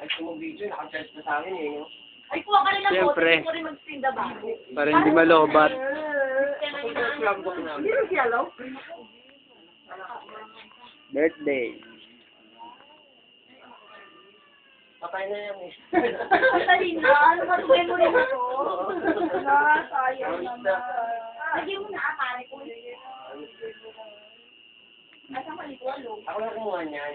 Ay, sumubidyo, naka-charge na sa akin eh, no? Ay, kuha ka rin ng bote. Siyempre. Hindi ko rin mag-spinda ba? Para hindi malobat. Hindi rin siya, lo? Birthday. Patay na yan eh. Patay na. Ano ba? Tuwin mo rin ito. Sayang naman. Lagyan mo na, pare ko. Nasa malikuha, lo? Ako na kumuha niyan.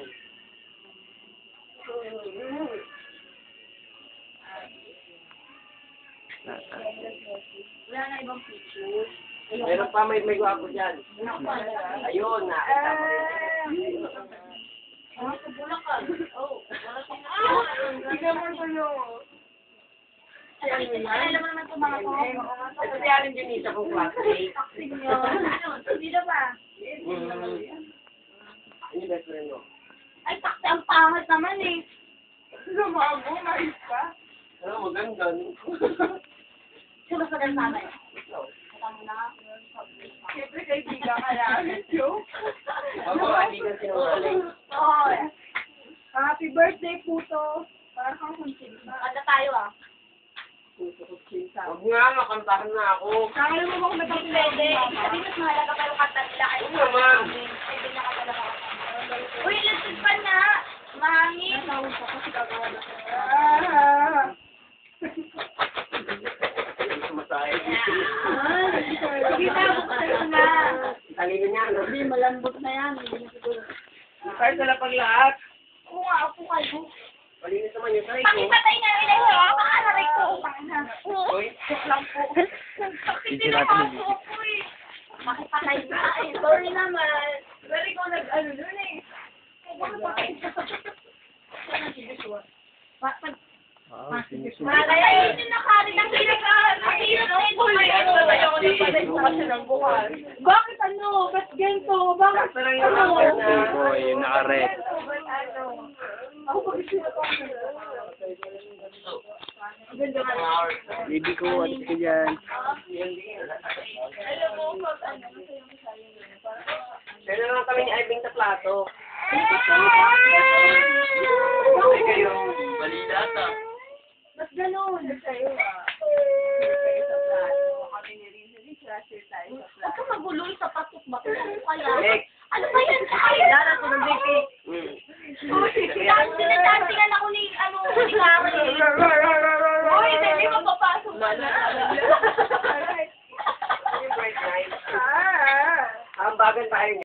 Wala na ibang picture. Meron pa, may gwapo dyan. Ayun, nakita ko rin. Bulak ka. Oh. Tignan mo ito nyo. Alam mo naman ito mga ko. Ito si Aling Junisa kong classmate. Sino ba? Yung best friend mo. Ay, takti ang pangat naman eh. Lumago, mais ka. Ano, maganda. Sino ba sa namin? Katama na. Siyempre kaibigan ka namin, Joe. Ako, kaibigan sinungaling. Oo. Happy birthday, puto. Para kang kunsinta. Kanta tayo ah. Huwag nga, makantahan na ako. Kaya mo ba kung Hindi pwede. Sabi mas mahalaga pa yung kanta nila. Ay, Oo naman. Ay, hindi na ka talaga. Uy, let's pa na. Mahangin. Natawag ko kasi gagawa na. Hindi sumasaya. Sige na, buksan mo na. Talino niya, no? Hindi, malambot na yan. Hindi na siguro. Kahit sila pag lahat. Oo nga, ako kayo. Malinis naman yung try ko. Pakipatay na rin ako. Makalaray ko. Uy, Joke lang po. Hindi natin Hindi ako eh. Makipatay na. Ay, sorry naman. Pero ikaw nag-ano dun eh. Makipatay na. Wow, Malay, yun yung nakarin ang pinag-aaral. Ang hirap na ito. Ayoko na pala yung bukas ng bukas. Bakit ano? Ba't ganito? Bakit sakto lang yung number na. Boy, yung naka-red. ako pag-isip ako? Ganda ka na. Baby ko, alis ka dyan. Alam mo, pag ano, masaya mo sa'yo yun. Kaya na lang kami ni Iving sa plato. Bakit kayo? Balita ta. Ba't ganun? Sa'yo ah. Kayo sa plato. Kami ni Rinsa, di share tayo sa Huwag plato. ka magulo sa patok ba? Kaya. Next.